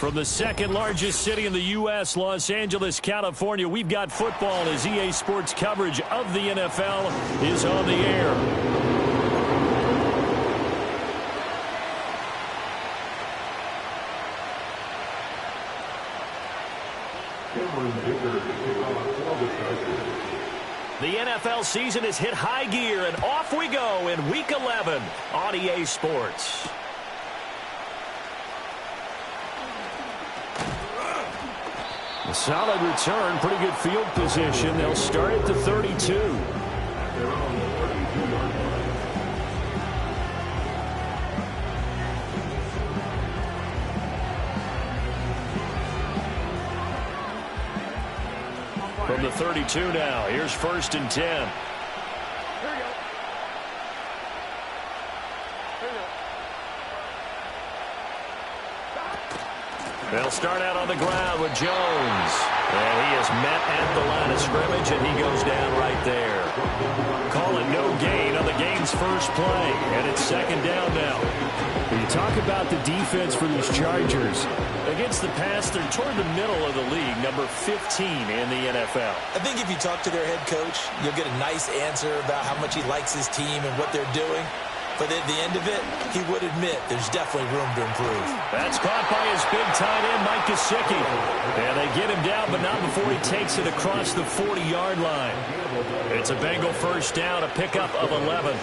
From the second largest city in the U.S., Los Angeles, California, we've got football as EA Sports coverage of the NFL is on the air. The NFL season has hit high gear, and off we go in Week 11 on EA Sports. A solid return, pretty good field position. They'll start at the 32. From the 32 now, here's 1st and 10. They'll start out on the ground with Jones. And he is met at the line of scrimmage, and he goes down right there. Call it no gain on the game's first play, and it's 2nd down now. When you talk about the defense for these Chargers, against the pass, they're toward the middle of the league, number 15 in the NFL. I think if you talk to their head coach, you'll get a nice answer about how much he likes his team and what they're doing. But at the end of it, he would admit there's definitely room to improve. That's caught by his big tight end, Mike Gesicki. And they get him down, but not before he takes it across the 40-yard line. It's a Bengal 1st down, a pickup of 11.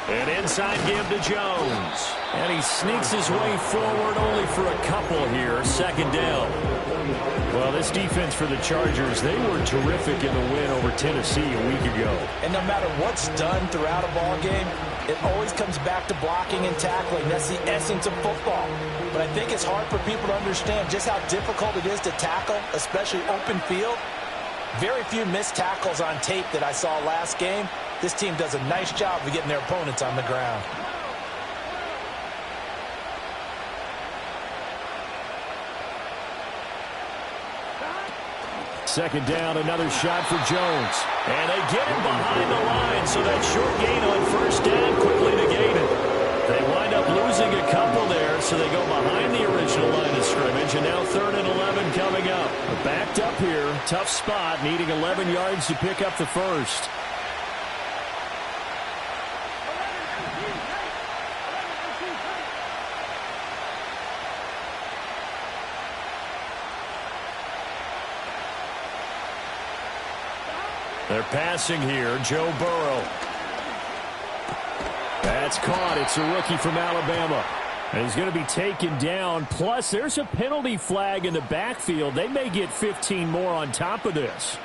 An inside give to Jones. And he sneaks his way forward only for a couple here. 2nd down. Well, this defense for the Chargers, they were terrific in the win over Tennessee a week ago. And no matter what's done throughout a ball game, it always comes back to blocking and tackling. That's the essence of football. But I think it's hard for people to understand just how difficult it is to tackle, especially open field. Very few missed tackles on tape that I saw last game. This team does a nice job of getting their opponents on the ground. Second down, another shot for Jones. And they get him behind the line, so that short gain on 1st down quickly negated. They wind up losing a couple there, so they go behind the original line of scrimmage, and now 3rd and 11 coming up. Backed up here, tough spot, needing 11 yards to pick up the 1st. They're passing here, Joe Burrow. That's caught. It's a rookie from Alabama. And he's going to be taken down. Plus, there's a penalty flag in the backfield. They may get 15 more on top of this.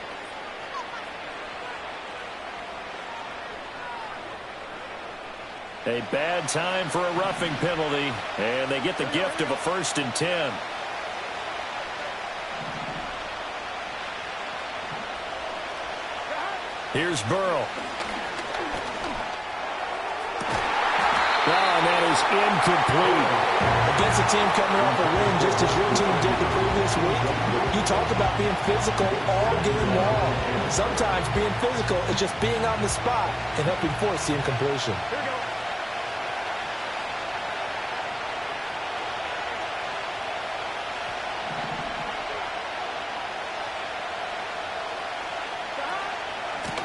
A bad time for a roughing penalty. And they get the gift of a 1st and 10. Here's Burrow. And that is incomplete. Against a team coming off a win just as your team did the previous week, you talk about being physical all game long. Sometimes being physical is just being on the spot and helping force the incompletion. Here we go.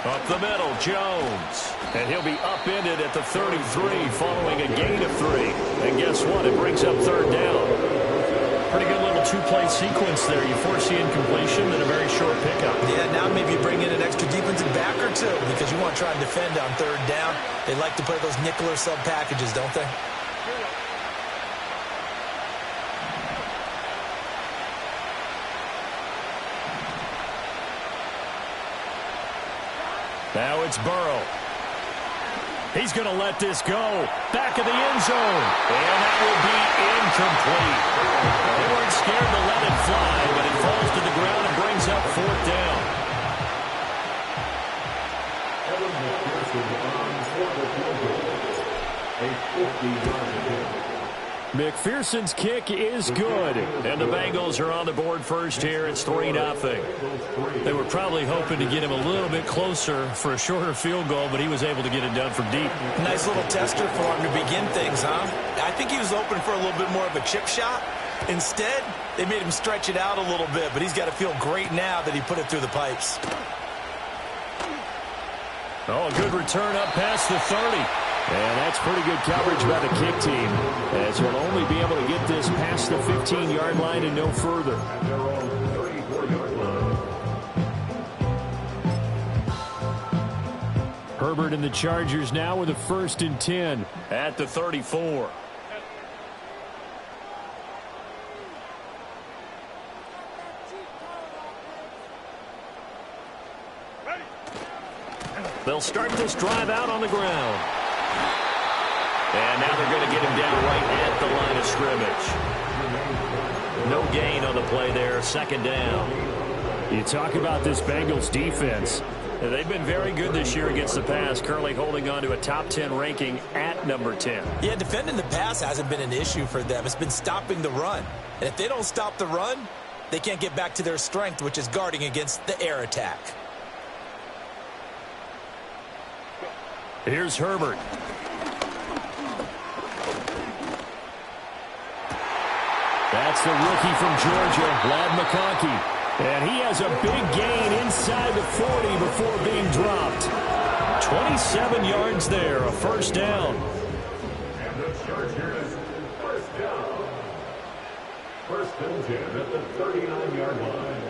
Up the middle, Jones. And he'll be upended at the 33 following a gain of 3. And guess what? It brings up 3rd down. Pretty good little two-play sequence there. You force the incompletion and a very short pickup. Yeah, now maybe you bring in an extra defensive back or two because you want to try and defend on 3rd down. They like to play those nickel or sub packages, don't they? Now it's Burrow. He's going to let this go. Back of the end zone. And that will be incomplete. They weren't scared to let it fly, but it falls to the ground and brings up 4th down. Peterson's kick is good. And the Bengals are on the board first here. It's 3-0. They were probably hoping to get him a little bit closer for a shorter field goal, but he was able to get it done from deep. Nice little tester for him to begin things, huh? I think he was open for a little bit more of a chip shot. Instead, they made him stretch it out a little bit, but he's got to feel great now that he put it through the pipes. Oh, a good return up past the 30. And that's pretty good coverage by the kick team, as we'll only be able to get this past the 15-yard line and no further. Herbert and the Chargers now with a 1st and 10 at the 34. They'll start this drive out on the ground. And now they're going to get him down right at the line of scrimmage. No gain on the play there, 2nd down. You talk about this Bengals defense. They've been very good this year against the pass, currently holding on to a top 10 ranking at number 10. Yeah, defending the pass hasn't been an issue for them. It's been stopping the run. And if they don't stop the run, they can't get back to their strength, which is guarding against the air attack. Here's Herbert. That's the rookie from Georgia, Lad McConkey. And he has a big gain inside the 40 before being dropped. 27 yards there, a 1st down. And the Chargers, 1st down. 1st and 10 at the 39-yard line.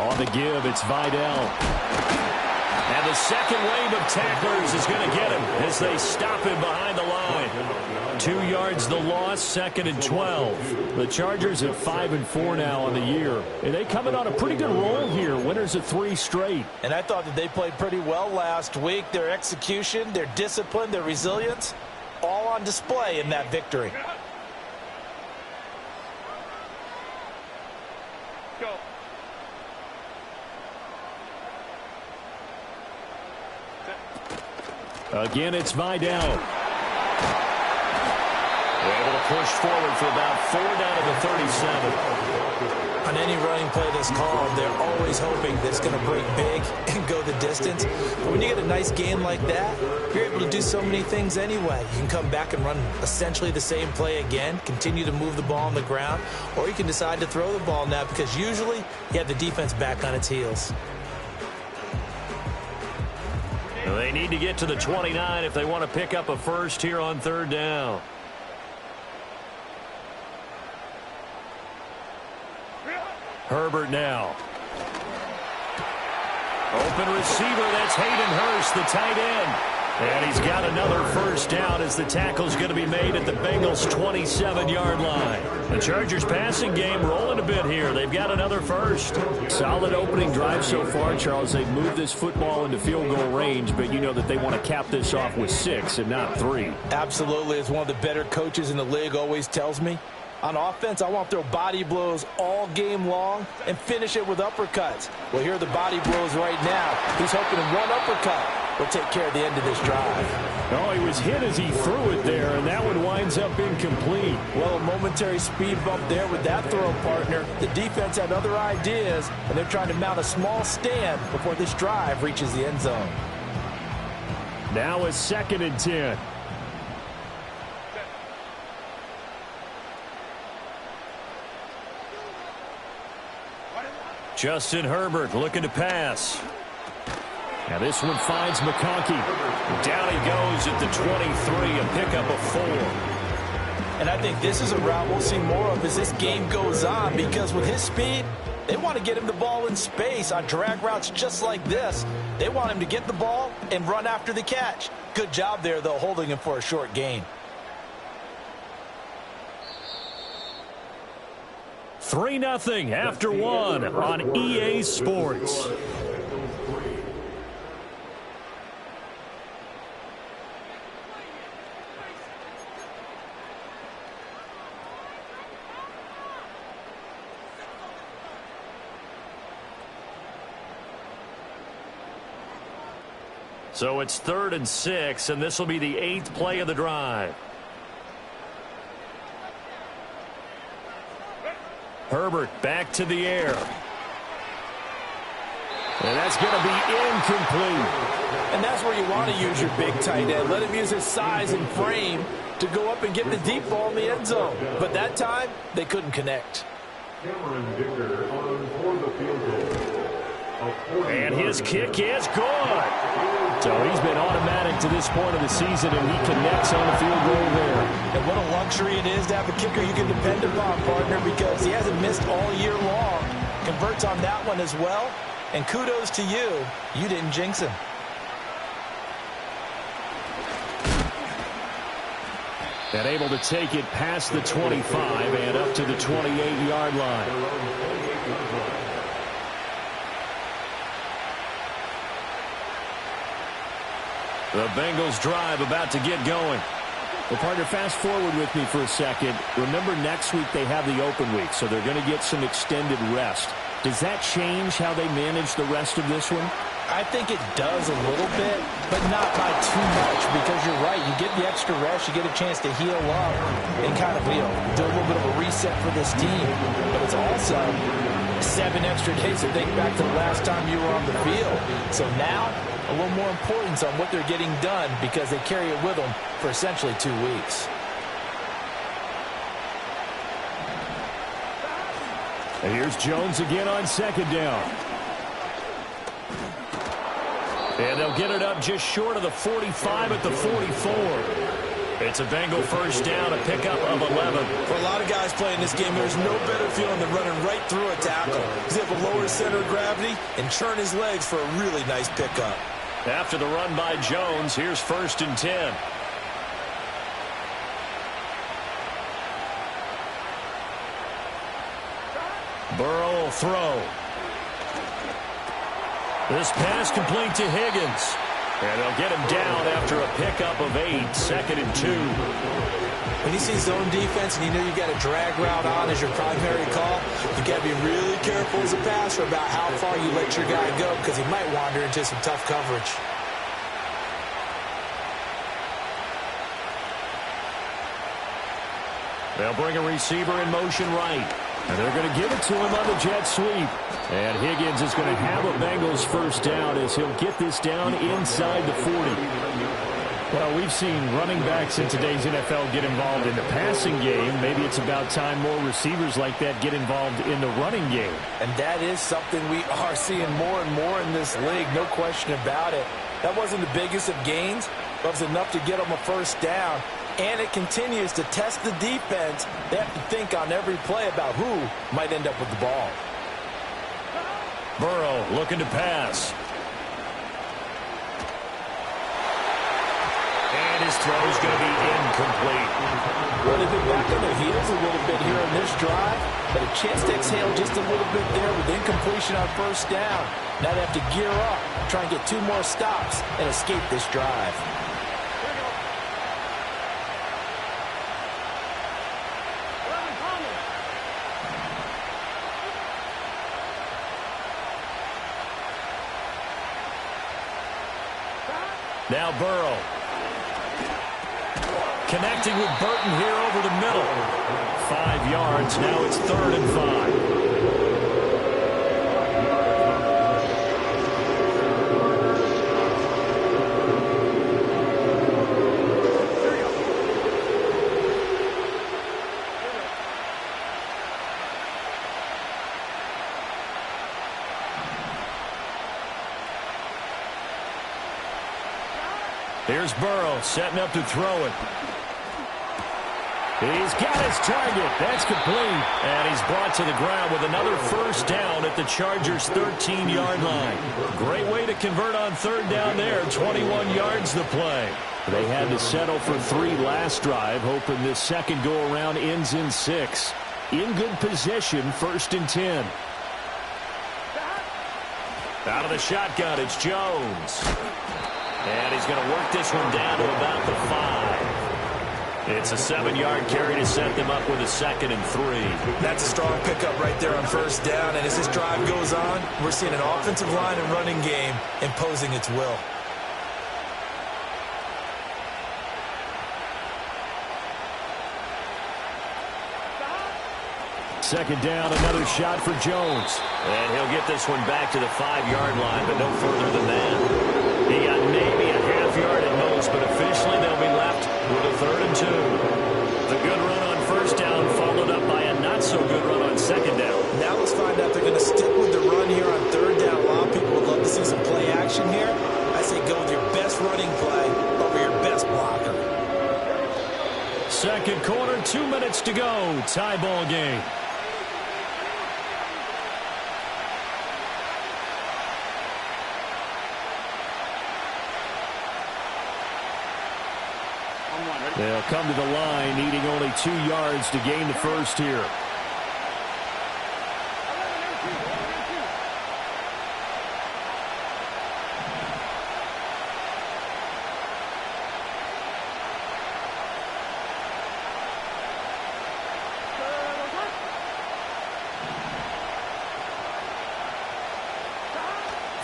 On the give, it's Vidal. And the second wave of tacklers is going to get him as they stop him behind the line. 2 yards the loss, 2nd and 12. The Chargers at 5-4 now on the year. And they coming on a pretty good roll here. Winners of 3 straight. And I thought that they played pretty well last week. Their execution, their discipline, their resilience, all on display in that victory. Again, it's Vidal. Able to push forward for about 4 down to the 37. On any running play that's called, they're always hoping that it's going to break big and go the distance. But when you get a nice game like that, you're able to do so many things anyway. You can come back and run essentially the same play again, continue to move the ball on the ground, or you can decide to throw the ball now because usually you have the defense back on its heels. They need to get to the 29 if they want to pick up a 1st here on 3rd down. Herbert now. Open receiver, that's Hayden Hurst, the tight end. And he's got another 1st down as the tackle's going to be made at the Bengals' 27-yard line. The Chargers passing game rolling a bit here. They've got another 1st. Solid opening drive so far, Charles. They've moved this football into field goal range, but you know that they want to cap this off with 6 and not 3. Absolutely. As one of the better coaches in the league always tells me, on offense, I want to throw body blows all game long and finish it with uppercuts. Well, here are the body blows right now. He's hoping one uppercut will take care of the end of this drive. Oh, he was hit as he threw it there, and that one winds up incomplete. Well, a momentary speed bump there with that throw, partner. The defense had other ideas, and they're trying to mount a small stand before this drive reaches the end zone. Now a 2nd and 10. Justin Herbert looking to pass. Now this one finds McConkey. Down he goes at the 23, a pickup of 4. And I think this is a route we'll see more of as this game goes on, because with his speed, they want to get him the ball in space on drag routes just like this. They want him to get the ball and run after the catch. Good job there, though, holding him for a short gain. 3-0 after 1 on EA Sports. So it's 3rd and 6, and this will be the 8th play of the drive. Herbert back to the air. And that's going to be incomplete. And that's where you want to use your big tight end. Let him use his size and frame to go up and get the deep ball in the end zone. But that time, they couldn't connect. And his kick is good. So he's been automatic to this point of the season, and he connects on the field goal there. And what a luxury it is to have a kicker you can depend upon, partner, because he hasn't missed all year long. Converts on that one as well. And kudos to you. You didn't jinx him. And able to take it past the 25 and up to the 28-yard line. The Bengals drive about to get going. Well, partner, fast forward with me for a second. Remember, next week they have the open week, so they're going to get some extended rest. Does that change how they manage the rest of this one? I think it does a little bit, but not by too much, because you're right. You get the extra rest, you get a chance to heal up and kind of, do a little bit of a reset for this team. But it's also 7 extra days to think back to the last time you were on the field. So now, a little more importance on what they're getting done, because they carry it with them for essentially 2 weeks. And here's Jones again on 2nd down. And they'll get it up just short of the 45 at the 44. It's a Bengal first down, a pickup of 11. For a lot of guys playing this game, there's no better feeling than running right through a tackle. He's able to lower his center of gravity and churn his legs for a really nice pickup. After the run by Jones, here's 1st and 10. Burrow will throw. This pass complete to Higgins. And they'll get him down after a pickup of 8, 2nd and 2. When you see zone defense and you know you've got a drag route on as your primary call, you've got to be really careful as a passer about how far you let your guy go, because he might wander into some tough coverage. They'll bring a receiver in motion right. And they're going to give it to him on the jet sweep. And Higgins is going to have a Bengals first down as he'll get this down inside the 40. Well, we've seen running backs in today's NFL get involved in the passing game. Maybe it's about time more receivers like that get involved in the running game. And that is something we are seeing more and more in this league, no question about it. That wasn't the biggest of gains, but it was enough to get them a first down. And it continues to test the defense. They have to think on every play about who might end up with the ball. Burrow looking to pass. And his throw is going to be incomplete. Well, they've been back on their heels a little bit here on this drive, but a chance to exhale just a little bit there with incompletion on first down. Now they have to gear up, try and get 2 more stops, and escape this drive. Now Burrow. Connecting with Burton here over the middle. 5 yards. Now it's 3rd and 5. Here's Burrow setting up to throw it. He's got his target. That's complete. And he's brought to the ground with another first down at the Chargers' 13-yard line. Great way to convert on 3rd down there. 21 yards to play. They had to settle for 3 last drive, hoping this second go-around ends in 6. In good position, 1st and 10. Out of the shotgun, it's Jones. And he's going to work this one down to about the 5. It's a 7-yard carry to set them up with a 2nd and 3. That's a strong pickup right there on first down. And as this drive goes on, we're seeing an offensive line and running game imposing its will. second down, another shot for Jones. And he'll get this one back to the 5-yard line, but no further than that. He got maybe a half yard at most, but officially they'll be left with a 3rd and 2. The good run on first down followed up by a not-so-good run on second down. Now let's find out they're going to stick with the run here on 3rd down. A lot of people would love to see some play action here. I say go with your best running play over your best blocker. Second quarter, 2 minutes to go. Tie ball game. They'll come to the line, needing only 2 yards to gain the first here.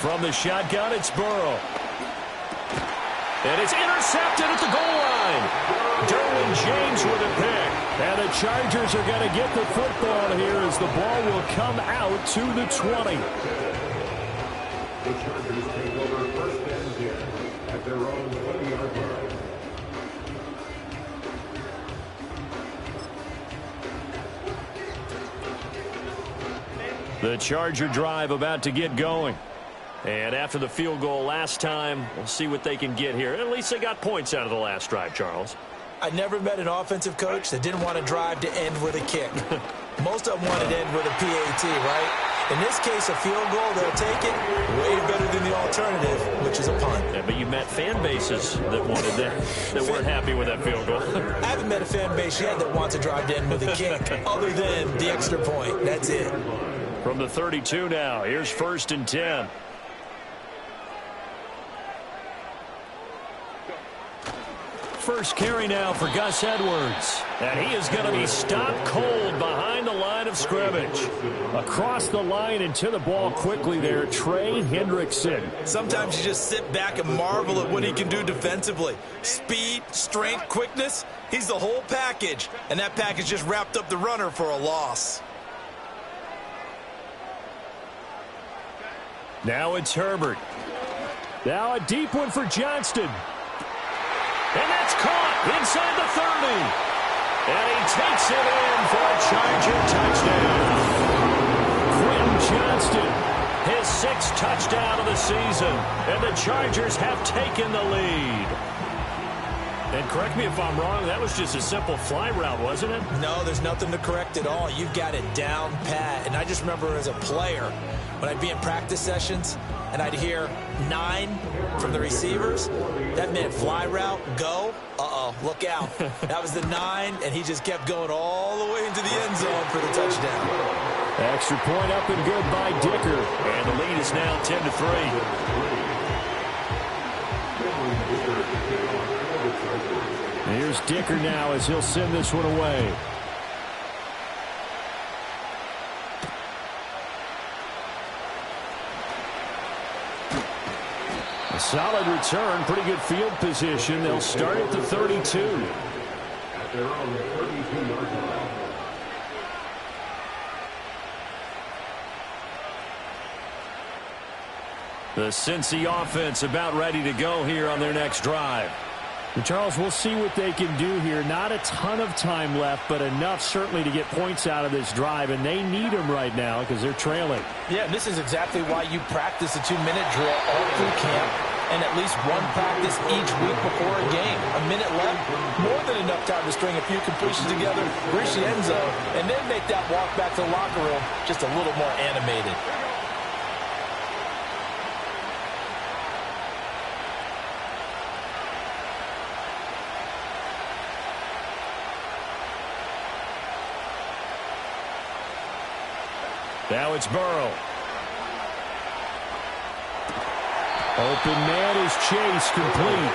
From the shotgun, it's Burrow. And it's intercepted at the goal line. Derwin James with a pick. And the Chargers are going to get the football here as the ball will come out to the 20. The Chargers take over 1st and 10 at their own 20-yard line. The Charger drive about to get going. And after the field goal last time, we'll see what they can get here. At least they got points out of the last drive, Charles. I never met an offensive coach that didn't want to drive to end with a kick. Most of them wanted to end with a PAT, right? In this case, a field goal, they'll take it way better than the alternative, which is a punt. Yeah, but you met fan bases that wanted that weren't happy with that field goal. I haven't met a fan base yet that wants to drive to end with a kick, other than the extra point. That's it. From the 32 now, here's 1st and 10. First carry now for Gus Edwards. And he is going to be stopped cold behind the line of scrimmage. Across the line and to the ball quickly there, Trey Hendrickson. Sometimes you just sit back and marvel at what he can do defensively. Speed, strength, quickness, he's the whole package. And that package just wrapped up the runner for a loss. Now it's Herbert. Now a deep one for Johnston. And that's caught inside the 30. And he takes it in for a Charger touchdown. Quentin Johnston, his 6th touchdown of the season. And the Chargers have taken the lead. And correct me if I'm wrong, that was just a simple fly route, wasn't it? No, there's nothing to correct at all. You've got it down pat. And I just remember as a player, when I'd be in practice sessions, and I'd hear 9 from the receivers, that meant fly route, go, look out. That was the 9, and he just kept going all the way into the end zone for the touchdown. Extra point up and good by Dicker. And the lead is now 10-3. Here's Dicker now as he'll send this one away. A solid return, pretty good field position. They'll start at the 32. At their own 32-yard line. The Cincy offense about ready to go here on their next drive. And Charles, we'll see what they can do here. Not a ton of time left, but enough certainly to get points out of this drive, and they need them right now because they're trailing. Yeah, and this is exactly why you practice a 2-minute drill all through camp and at least one practice each week before a game. A minute left, more than enough time to string a few completions together, reach the end zone, and then make that walk back to the locker room just a little more animated. Now it's Burrow. Open man is Chase, complete.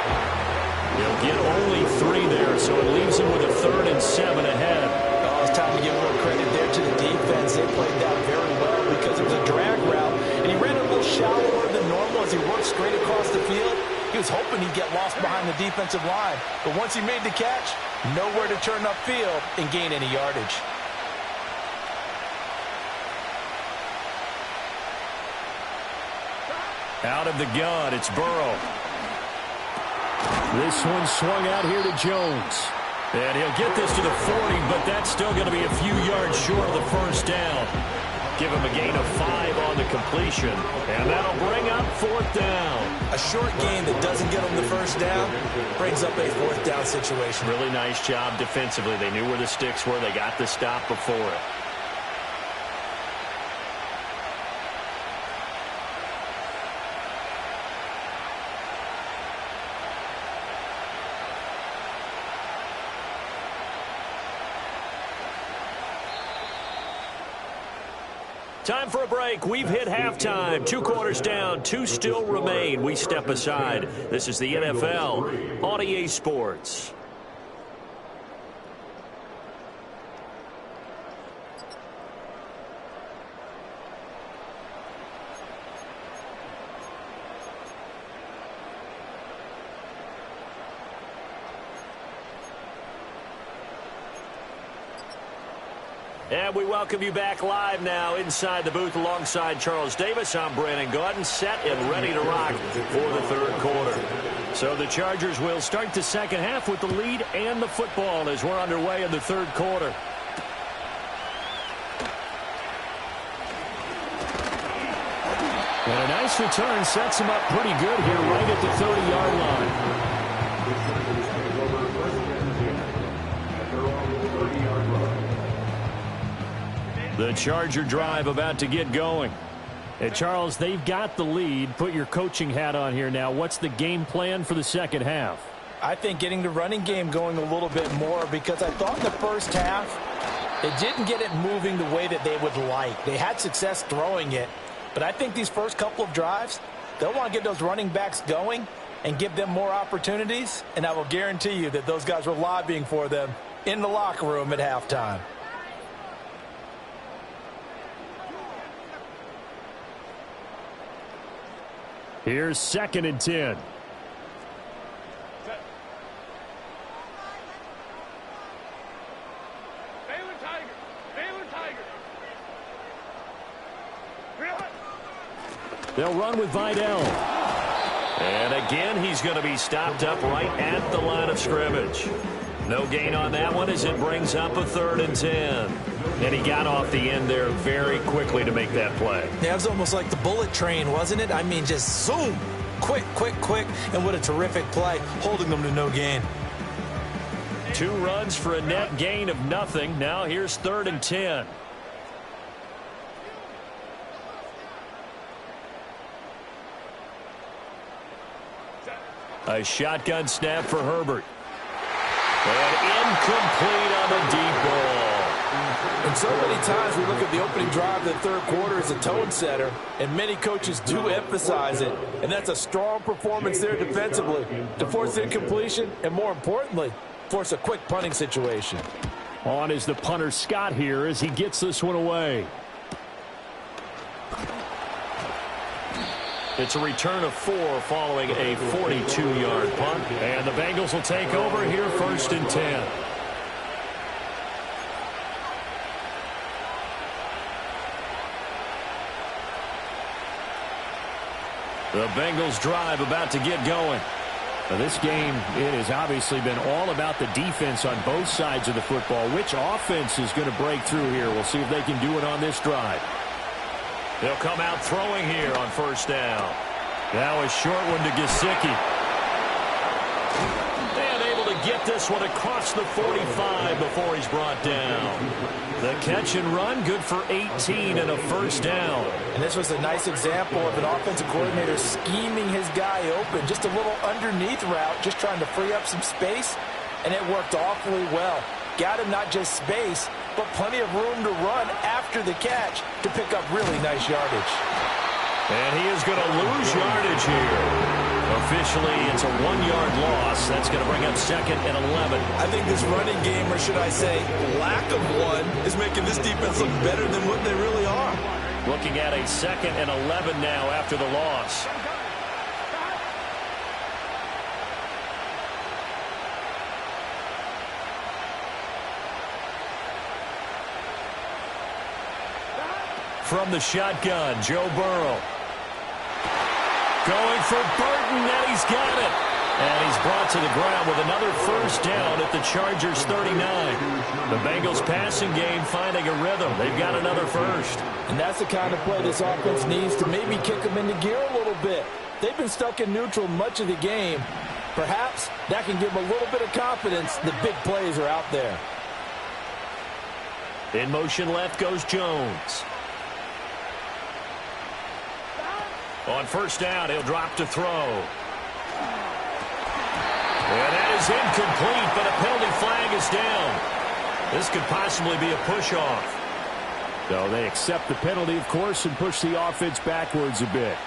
He'll get only 3 there, so it leaves him with a 3rd and 7 ahead. Oh, it's time to give a little credit there to the defense. They played that very well because it was a drag route, and he ran a little shallower than normal as he worked straight across the field. He was hoping he'd get lost behind the defensive line, but once he made the catch, nowhere to turn upfield and gain any yardage. Out of the gun, it's Burrow. This one swung out here to Jones. And he'll get this to the 40, but that's still going to be a few yards short of the first down. Give him a gain of 5 on the completion, and that'll bring up 4th down. A short gain that doesn't get him the first down brings up a 4th down situation. Really nice job defensively. They knew where the sticks were. They got the stop before it. Time for a break. We've hit halftime. 2 quarters down. 2 still remain. We step aside. This is the NFL on EA Sports. And we welcome you back live now inside the booth alongside Charles Davis. I'm Brandon Gaudin, set and ready to rock for the 3rd quarter. So the Chargers will start the second half with the lead and the football as we're underway in the 3rd quarter. And a nice return sets him up pretty good here right at the 30-yard line. The Charger drive about to get going. And Charles, they've got the lead. Put your coaching hat on here now. What's the game plan for the second half? I think getting the running game going a little bit more, because I thought in the first half they didn't get it moving the way that they would like. They had success throwing it, but I think these first couple of drives, they'll want to get those running backs going and give them more opportunities, and I will guarantee you that those guys were lobbying for them in the locker room at halftime. Here's 2nd and 10. They'll run with Vidal. And again, he's going to be stopped up right at the line of scrimmage. No gain on that one as it brings up a 3rd and 10. And he got off the end there very quickly to make that play. Yeah, it was almost like the bullet train, wasn't it? I mean, just zoom. Quick, quick, quick. And what a terrific play, holding them to no gain. 2 runs for a net gain of nothing. Now here's 3rd and 10. A shotgun snap for Herbert. And incomplete on the deep ball. And so many times we look at the opening drive of the 3rd quarter as a tone setter, and many coaches do emphasize it. And that's a strong performance there defensively to force incompletion and, more importantly, force a quick punting situation. On is the punter Scott here as he gets this one away. It's a return of 4 following a 42-yard punt. And the Bengals will take over here 1st and 10. The Bengals drive about to get going. Now this game, it has obviously been all about the defense on both sides of the football. Which offense is going to break through here? We'll see if they can do it on this drive. They'll come out throwing here on 1st down. Now a short one to Gesicki. And able to get this one across the 45 before he's brought down. The catch and run, good for 18 and a 1st down. And this was a nice example of an offensive coordinator scheming his guy open. Just a little underneath route, just trying to free up some space, and it worked awfully well. Got him not just space, but plenty of room to run after the catch to pick up really nice yardage. And he is going to lose yardage here. Officially, it's a 1-yard loss. That's going to bring up 2nd and 11. I think this running game, or should I say lack of one, is making this defense look better than what they really are. Looking at a 2nd and 11 now after the loss. From the shotgun, Joe Burrow. Going for Burton, and he's got it. And he's brought to the ground with another first down at the Chargers' 39. The Bengals passing game finding a rhythm. They've got another first. And that's the kind of play this offense needs to maybe kick them into gear a little bit. They've been stuck in neutral much of the game. Perhaps that can give them a little bit of confidence. The big plays are out there. In motion left goes Jones. On first down, he'll drop to throw. And that is incomplete, but a penalty flag is down. This could possibly be a push-off. So they accept the penalty, of course, and push the offense backwards a bit.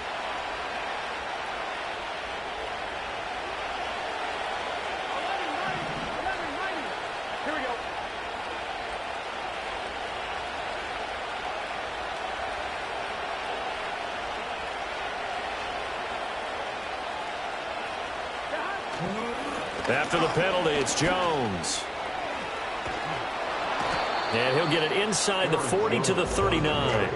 After the penalty, it's Jones. And he'll get it inside the 40 to the 39.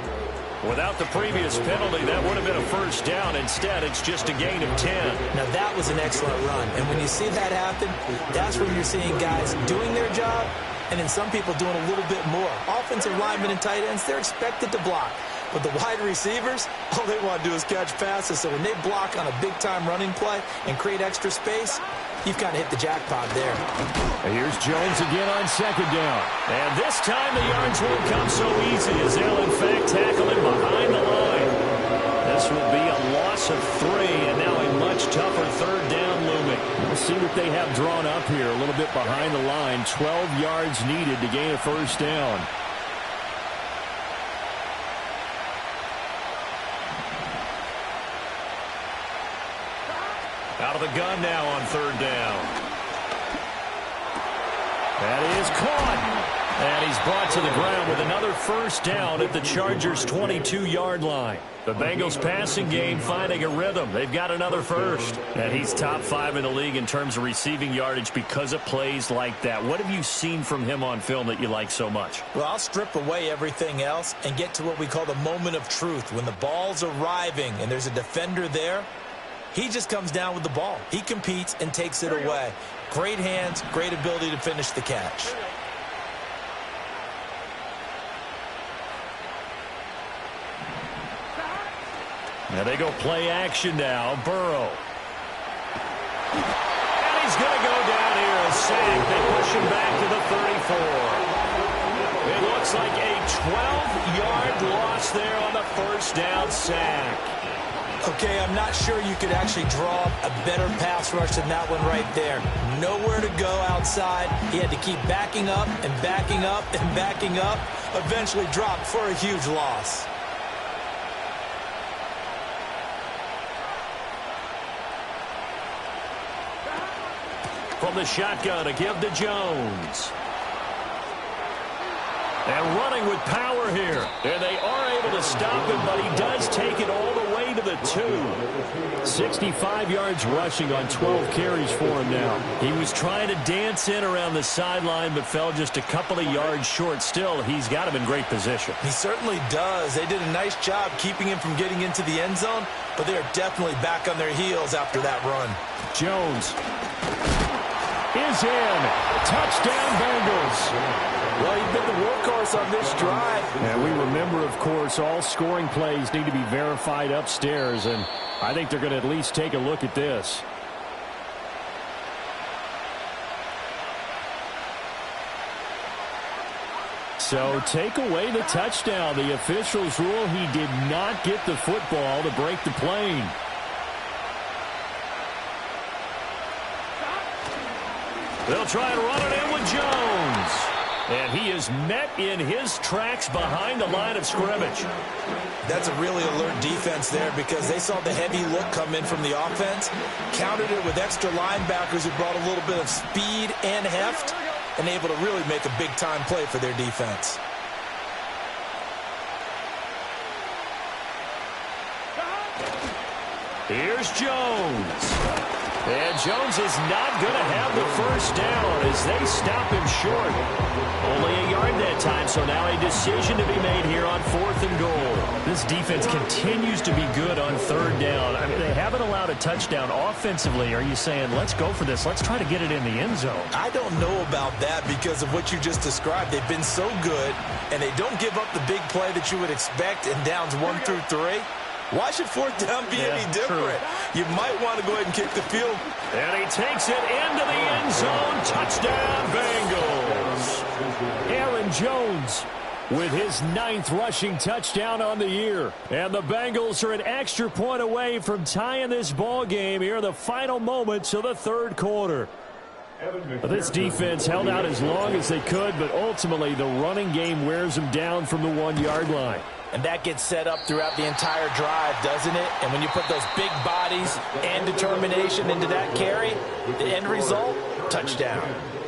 Without the previous penalty, that would have been a first down. Instead, it's just a gain of 10. Now, that was an excellent run. And when you see that happen, that's when you're seeing guys doing their job and then some people doing a little bit more. Offensive linemen and tight ends, they're expected to block. But the wide receivers, all they want to do is catch passes. So when they block on a big-time running play and create extra space, you've kind of hit the jackpot there. And here's Jones again on second down. And this time the yards won't come so easy as they'll, in fact, tackle him behind the line. This will be a loss of 3, and now a much tougher third down looming. We'll see what they have drawn up here. A little bit behind the line. 12 yards needed to gain a first down. Out of the gun now on third down. That is caught. And he's brought to the ground with another first down at the Chargers' 22-yard line. The Bengals passing game finding a rhythm. They've got another first. And he's top 5 in the league in terms of receiving yardage because of plays like that. What have you seen from him on film that you like so much? Well, I'll strip away everything else and get to what we call the moment of truth. When the ball's arriving and there's a defender there, he just comes down with the ball. He competes and takes it away. Great hands, great ability to finish the catch. Now they go play action now. Burrow. And he's going to go down here. A sack. They push him back to the 34. It looks like a 12-yard loss there on the first down sack. Okay, I'm not sure you could actually draw a better pass rush than that one right there. Nowhere to go outside. He had to keep backing up and backing up and backing up. Eventually dropped for a huge loss. From the shotgun, a give to Jones. And running with power here. And they are able to stop him, but he does take it all the way to the 2. 65 yards rushing on 12 carries for him now. He was trying to dance in around the sideline, but fell just a couple of yards short. Still, he's got him in great position. He certainly does. They did a nice job keeping him from getting into the end zone, but they are definitely back on their heels after that run. Jones is in. Touchdown, Bengals. Well, he's been the workhorse on this drive. And we remember, of course, all scoring plays need to be verified upstairs, and I think they're going to at least take a look at this. So take away the touchdown. The officials rule he did not get the football to break the plane. They'll try and run it in with Jones. And he is met in his tracks behind the line of scrimmage. That's a really alert defense there because they saw the heavy look come in from the offense, countered it with extra linebackers who brought a little bit of speed and heft, and able to really make a big-time play for their defense. Here's Jones. And Jones is not going to have the first down as they stop him short. Only a yard that time, so now a decision to be made here on 4th and goal. This defense continues to be good on 3rd down. I mean, they haven't allowed a touchdown offensively. Are you saying, let's go for this, let's try to get it in the end zone? I don't know about that because of what you just described. They've been so good, and they don't give up the big play that you would expect in downs 1 through 3. Why should 4th down be any different? True. You might want to go ahead and kick the field. And he takes it into the end zone. Touchdown, Bengals. Aaron Jones with his 9th rushing touchdown on the year. And the Bengals are an extra point away from tying this ball game here in the final moments of the 3rd quarter. This defense held out as long as they could, but ultimately the running game wears them down from the 1-yard line. And that gets set up throughout the entire drive, doesn't it? And when you put those big bodies and determination into that carry, the end result, touchdown.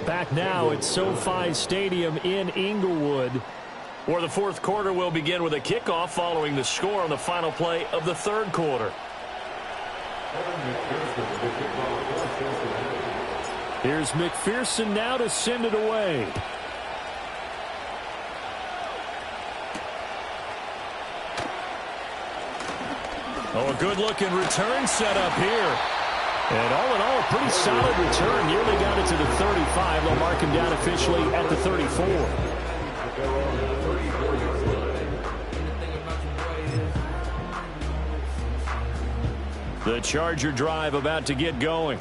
Back now at SoFi Stadium in Inglewood. Or the 4th quarter will begin with a kickoff following the score on the final play of the 3rd quarter. Here's McPherson now to send it away. Oh, a good-looking return set up here. And all in all, a pretty solid return. Nearly got it to the 35. They'll mark him down officially at the 34. The Charger drive about to get going.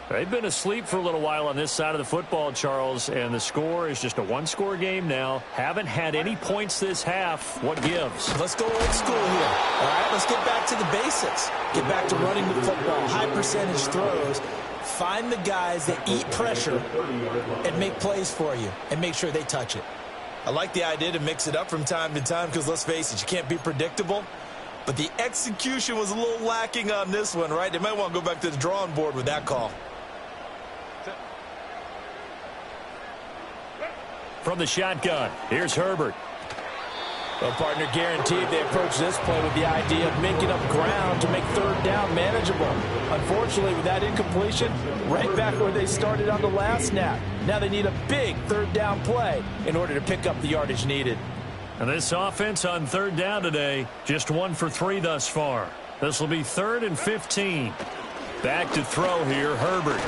They've been asleep for a little while on this side of the football, Charles, and the score is just a 1-score game now. Haven't had any points this half. What gives? Let's go old school here. All right, let's get back to the basics. Get back to running the football, high percentage throws. Find the guys that eat pressure and make plays for you and make sure they touch it. I like the idea to mix it up from time to time because, let's face it, you can't be predictable. But the execution was a little lacking on this one, right? They might want to go back to the drawing board with that call. From the shotgun, here's Herbert. Well, partner, guaranteed they approach this play with the idea of making up ground to make 3rd down manageable. Unfortunately, with that incompletion, right back where they started on the last snap. Now they need a big 3rd down play in order to pick up the yardage needed. And this offense on 3rd down today, just 1 for 3 thus far. This will be 3rd and 15. Back to throw here, Herbert.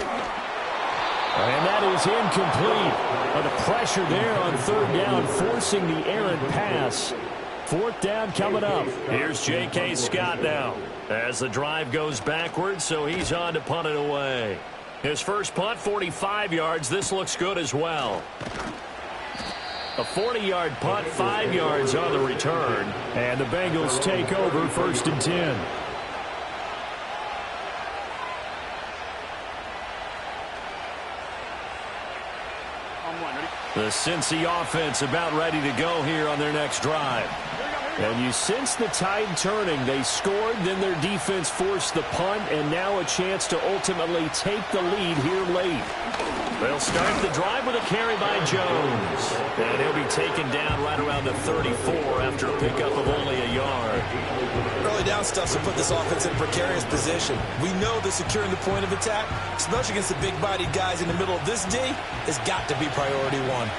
And that is incomplete. But the pressure there on 3rd down, forcing the errant pass. 4th down coming up. Here's J.K. Scott now as the drive goes backwards, so he's on to punt it away. His first punt, 45 yards. This looks good as well. A 40-yard punt, 5 yards on the return. And the Bengals take over 1st and 10. The Cincy offense about ready to go here on their next drive. And you sense the tide turning. They scored, then their defense forced the punt, and now a chance to ultimately take the lead here late. They'll start the drive with a carry by Jones. And he'll be taken down right around the 34 after a pickup of only a yard. Early down stuff to put this offense in a precarious position. We know that securing the point of attack, especially against the big-bodied guys in the middle of this D, has got to be priority 1.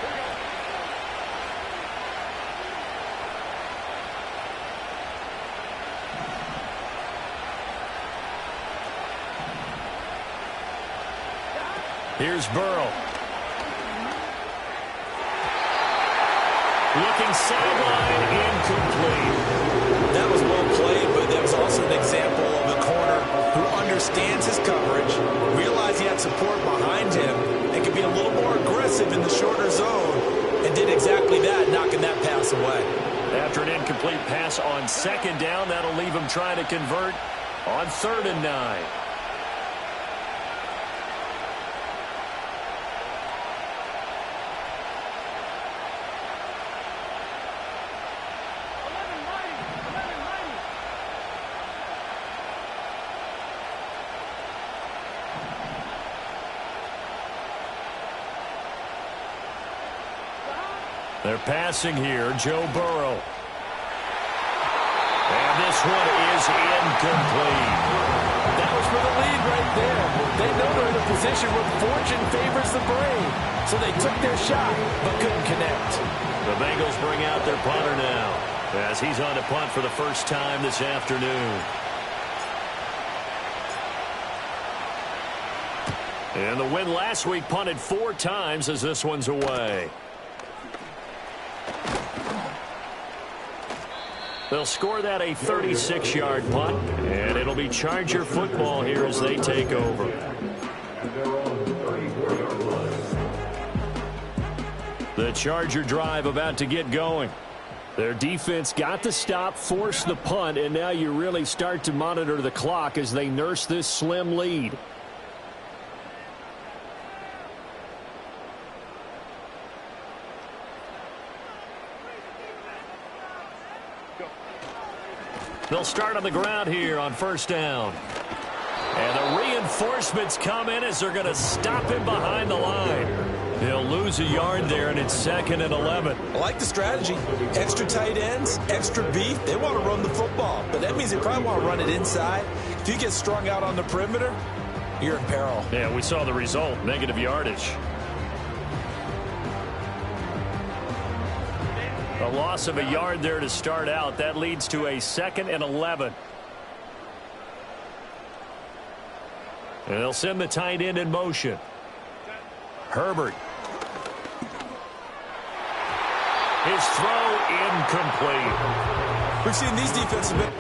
Here's Burrow. Looking sideline, incomplete. That was well played, but that was also an example of a corner who understands his coverage, realized he had support behind him, and could be a little more aggressive in the shorter zone, and did exactly that, knocking that pass away. After an incomplete pass on 2nd down, that'll leave him trying to convert on 3rd and 9. They're passing here, Joe Burrow. And this one is incomplete. That was much for the lead right there. They know they're in a position where fortune favors the brave. So they took their shot, but couldn't connect. The Bengals bring out their punter now, as he's on to punt for the first time this afternoon. And the win last week punted 4 times as this one's away. They'll score that a 36-yard punt, and it'll be Charger football here as they take over. The Charger drive about to get going. Their defense got the stop, forced the punt, and now you really start to monitor the clock as they nurse this slim lead. They'll start on the ground here on first down. And the reinforcements come in as they're going to stop him behind the line. He'll lose a yard there, and it's 2nd and 11. I like the strategy. Extra tight ends, extra beef. They want to run the football, but that means they probably want to run it inside. If you get strung out on the perimeter, you're in peril. Yeah, we saw the result, negative yardage. A loss of a yard there to start out. That leads to a 2nd and 11. And they'll send the tight end in motion. Herbert. His throw incomplete. We've seen these defensive men.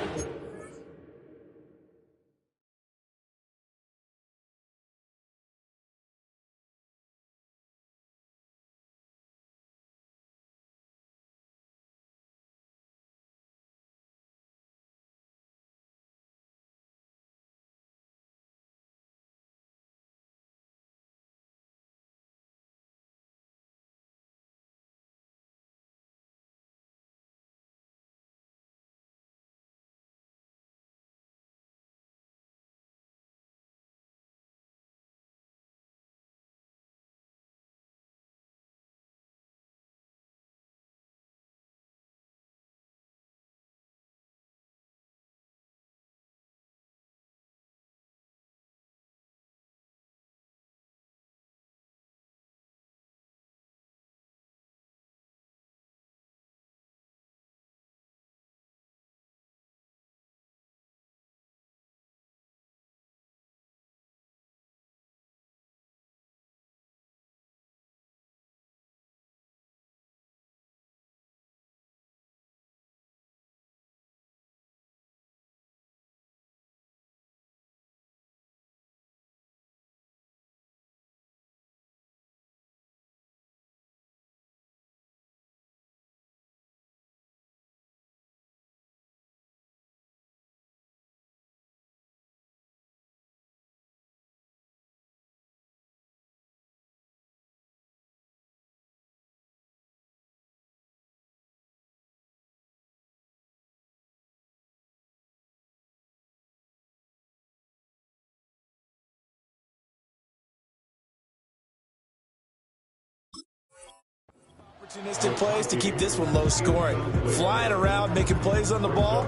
Opportunistic plays to keep this one low scoring. Flying around, making plays on the ball,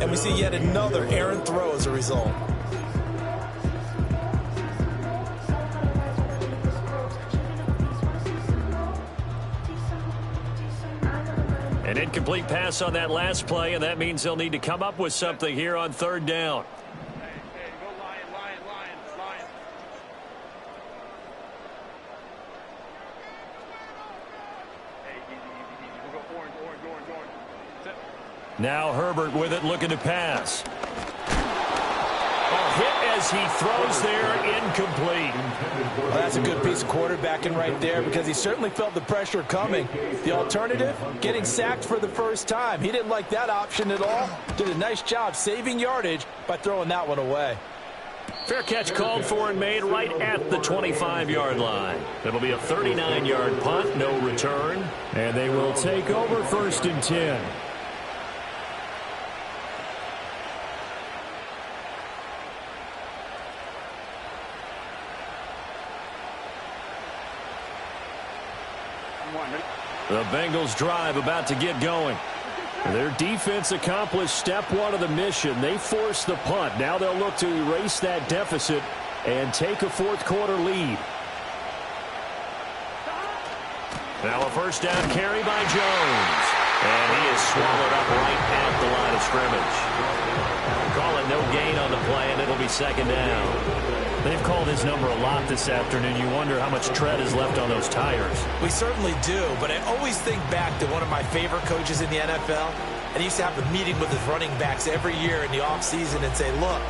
and we see yet another errant throw as a result. An incomplete pass on that last play, and that means they'll need to come up with something here on 3rd down. Now Herbert with it, looking to pass. A hit as he throws there, incomplete. Well, that's a good piece of quarterbacking right there because he certainly felt the pressure coming. The alternative, getting sacked for the first time. He didn't like that option at all. Did a nice job saving yardage by throwing that one away. Fair catch called for and made right at the 25-yard line. It'll be a 39-yard punt, no return. And they will take over 1st and 10. The Bengals drive about to get going. Their defense accomplished step one of the mission. They forced the punt. Now they'll look to erase that deficit and take a fourth quarter lead. Now a first down carry by Jones. And he is swallowed up right at the line of scrimmage. Call it no gain on the play, and it'll be second down. They've called his number a lot this afternoon. You wonder how much tread is left on those tires. We certainly do, but I always think back to one of my favorite coaches in the NFL. And he used to have a meeting with his running backs every year in the offseason and say, look,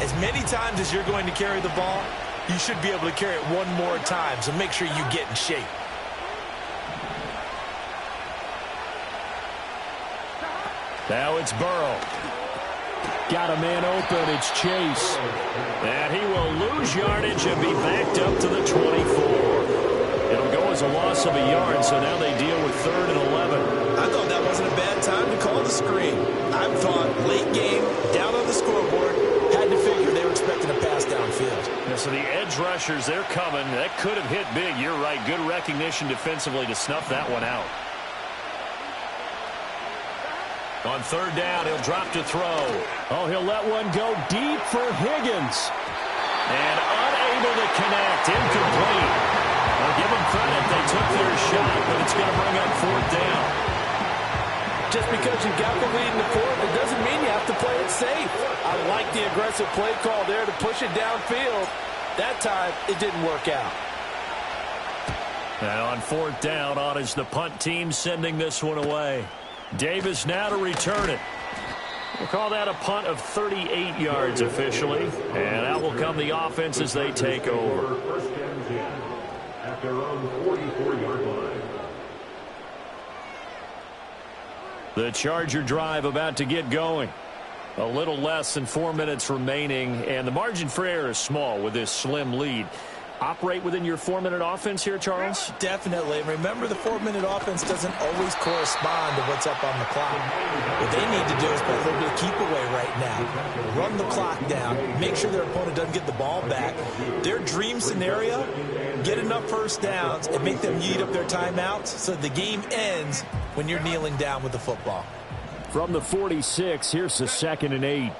as many times as you're going to carry the ball, you should be able to carry it one more time, so make sure you get in shape. Now it's Burrow. Got a man open. It's Chase. And he will lose yardage and be backed up to the 24. It'll go as a loss of a yard, so now they deal with 3rd and 11. I thought that wasn't a bad time to call the screen. I thought late game, down on the scoreboard, had to figure they were expecting a pass downfield. Yeah, so the edge rushers, they're coming. That could have hit big. You're right. Good recognition defensively to snuff that one out. On 3rd down, he'll drop to throw. Oh, he'll let one go deep for Higgins. And unable to connect. Incomplete. I'll give them credit. They took their shot, but it's going to bring up 4th down. Just because you got the lead in the fourth, it doesn't mean you have to play it safe. I like the aggressive play call there to push it downfield. That time, it didn't work out. And on 4th down, on is the punt team sending this one away. Davis now to return it. We'll call that a punt of 38 yards officially. And out will come the offense as they take over. First and 10 at their own 44-yard line. The Charger drive about to get going. A little less than 4 minutes remaining, and the margin for error is small with this slim lead. Operate within your 4-minute offense here, Charles? Definitely. And remember, the 4-minute offense doesn't always correspond to what's up on the clock. What they need to do is play a little bit of keep away right now. Run the clock down. Make sure their opponent doesn't get the ball back. Their dream scenario, get enough first downs and make them eat up their timeouts so the game ends when you're kneeling down with the football. From the 46, here's the 2nd and 8.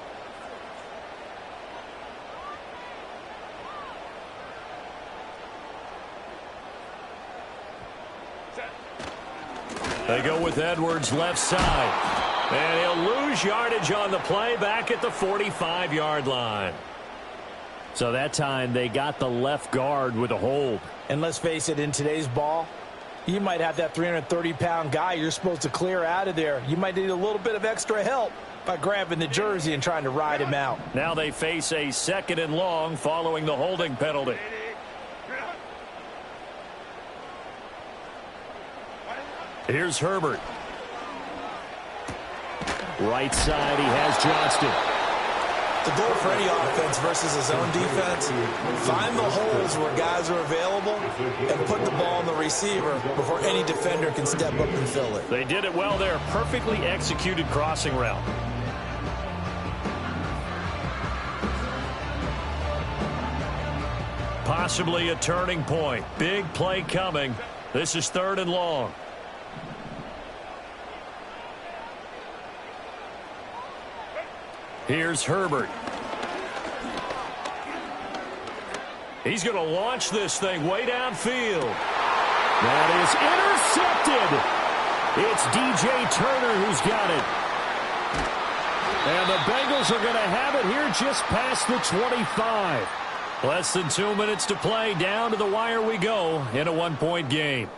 They go with Edwards left side. And he'll lose yardage on the play back at the 45-yard line. So that time they got the left guard with a hold. And let's face it, in today's ball, you might have that 330-pound guy you're supposed to clear out of there. You might need a little bit of extra help by grabbing the jersey and trying to ride him out. Now they face a 2nd and long following the holding penalty. Here's Herbert. Right side, he has Johnston. The goal for any offense versus his own defense, find the holes where guys are available and put the ball on the receiver before any defender can step up and fill it. They did it well there. Perfectly executed crossing route. Possibly a turning point. Big play coming. This is 3rd and long. Here's Herbert. He's going to launch this thing way downfield. That is intercepted. It's DJ Turner who's got it. And the Bengals are going to have it here just past the 25. Less than 2 minutes to play. Down to the wire we go in a 1-point game.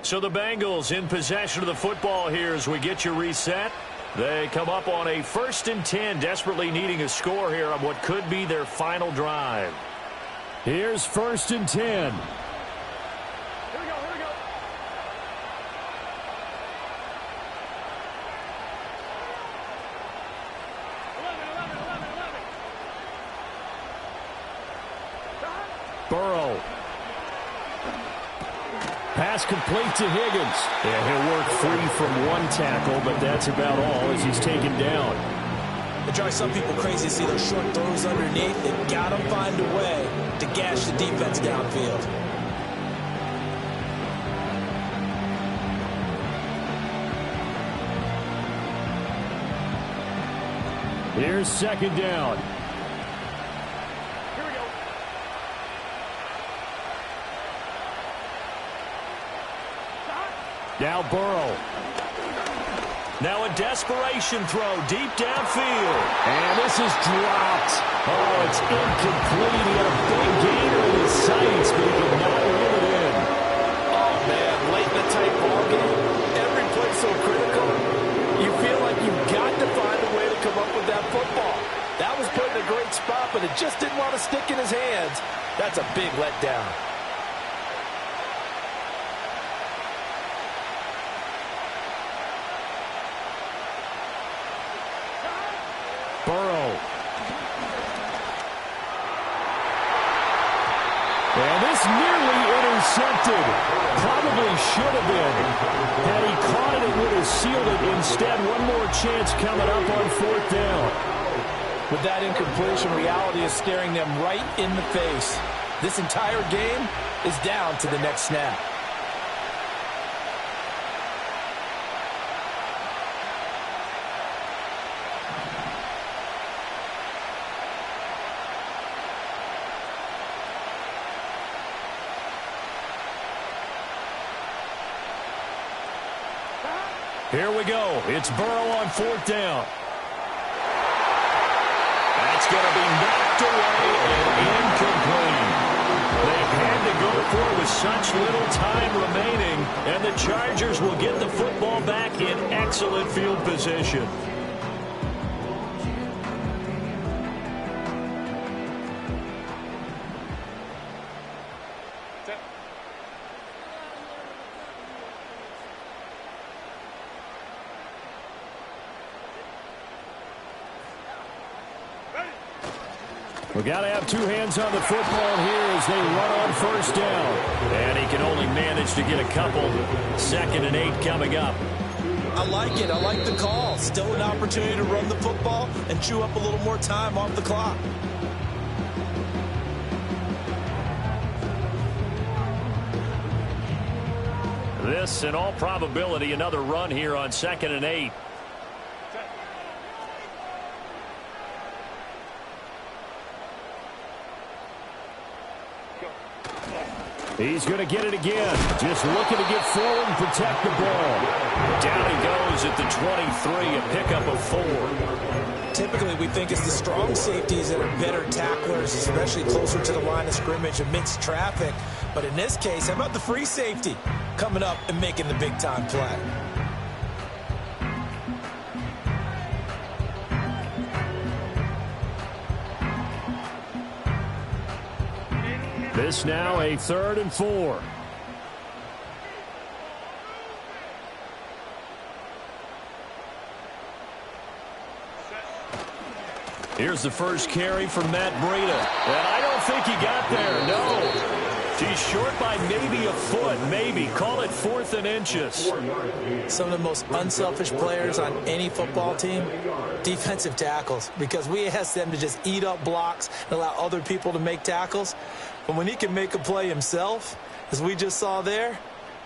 So the Bengals in possession of the football here as we get you reset. They come up on a 1st and 10, desperately needing a score here on what could be their final drive. Here's 1st and 10. Here we go. Burrow. Pass complete to Higgins. And he'll work free from one tackle, but that's about all as he's taken down. It drives some people crazy to see those short throws underneath. They've got to find a way to gash the defense downfield. Here's second down. Here we go. Now Burrow. Now a desperation throw deep downfield. And this is dropped. Oh, it's incomplete. He had a big gainer in his sights, but he did not reel it in. Oh, man, late in the tight ball game. Every play so critical. You feel like you've got to find a way to come up with that football. That was put in a great spot, but it just didn't want to stick in his hands. That's a big letdown. Burrow. And this nearly intercepted. Probably should have been. Had he caught it, it would have sealed it. Instead, one more chance coming up on fourth down. With that incompletion, reality is staring them right in the face. This entire game is down to the next snap. Here we go. It's Burrow on fourth down. That's going to be knocked away and incomplete. They've had to go for it with such little time remaining, and the Chargers will get the football back in excellent field position. We got to have two hands on the football here as they run on first down. And he can only manage to get a couple. 2nd and 8 coming up. I like it. I like the call. Still an opportunity to run the football and chew up a little more time off the clock. This, in all probability, another run here on 2nd and 8. He's going to get it again. Just looking to get forward and protect the ball. Down he goes at the 23, a pickup of 4. Typically, we think it's the strong safeties that are better tacklers, especially closer to the line of scrimmage amidst traffic. But in this case, how about the free safety coming up and making the big-time play? This now a 3rd and 4. Here's the first carry from Matt Breida. And I don't think he got there, no. He's short by maybe a foot, maybe. Call it 4th and inches. Some of the most unselfish players on any football team, defensive tackles, because we ask them to just eat up blocks and allow other people to make tackles. But when he can make a play himself, as we just saw there,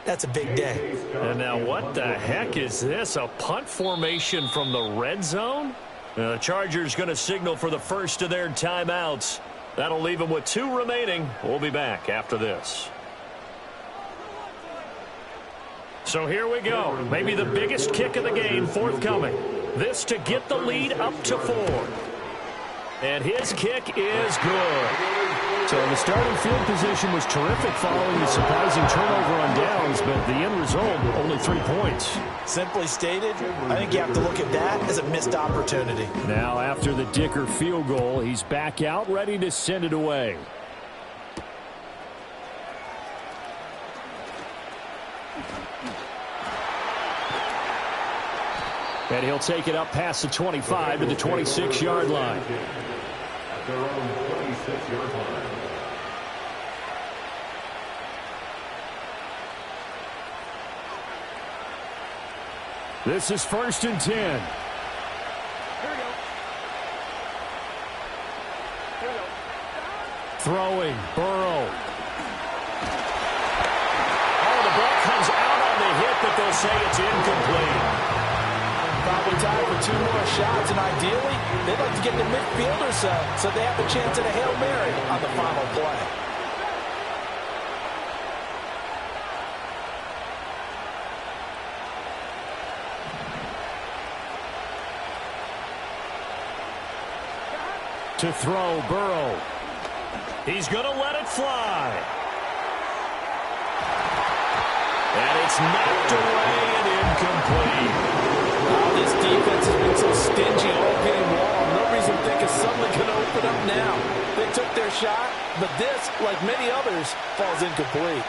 that's a big day. And now what the heck is this? A punt formation from the red zone? The Chargers going to signal for the first of their timeouts. That'll leave them with 2 remaining. We'll be back after this. So here we go. Maybe the biggest kick of the game forthcoming. This to get the lead up to 4. And his kick is good. So the starting field position was terrific following the surprising turnover on downs, but the end result, only 3 points. Simply stated, I think you have to look at that as a missed opportunity. Now after the Dicker field goal, he's back out ready to send it away. And he'll take it up past the 25 to the 26-yard line. At their own 26-yard line. This is 1st and 10. Here we go. Here we go. Throwing, Burrow. Oh, the ball comes out on the hit, but they'll say it's incomplete. probably time for 2 more shots, and ideally, they'd like to get the midfield or so they have a chance at a Hail Mary on the final play. To throw, Burrow. He's going to let it fly. And it's knocked away and incomplete. Oh, this defense has been so stingy all game long. No reason to think it's suddenly going to open up now. They took their shot, but this, like many others, falls incomplete.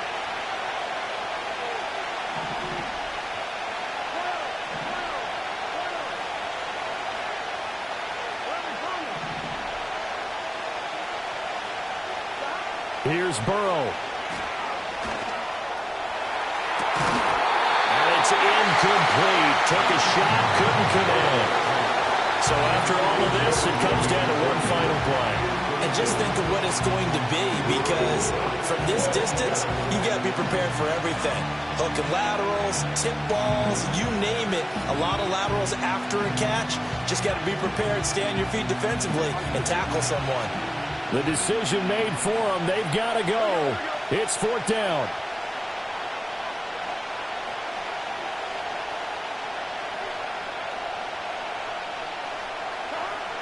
Here's Burrow. And it's incomplete. Took a shot, couldn't connect. So after all of this, it comes down to one final play. And just think of what it's going to be, because from this distance, you've got to be prepared for everything. Hook and laterals, tip balls, you name it. A lot of laterals after a catch. Just got to be prepared, stay on your feet defensively, and tackle someone. The decision made for them. They've got to go. It's 4th down.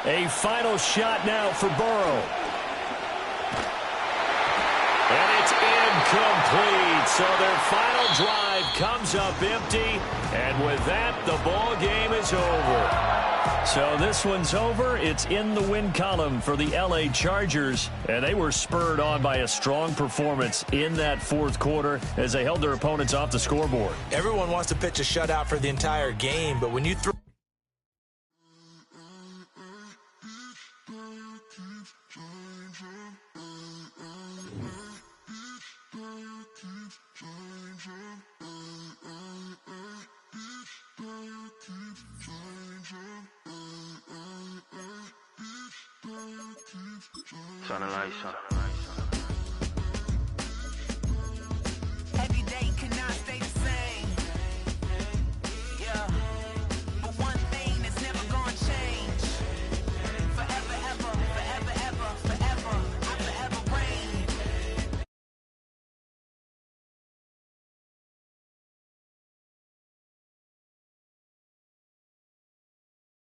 A final shot now for Burrow. And it's incomplete. So their final drive comes up empty. And with that, the ball game is over. So this one's over. It's in the win column for the L.A. Chargers. And they were spurred on by a strong performance in that 4th quarter as they held their opponents off the scoreboard. Everyone wants to pitch a shutout for the entire game, but when you throw... Turn the lights on.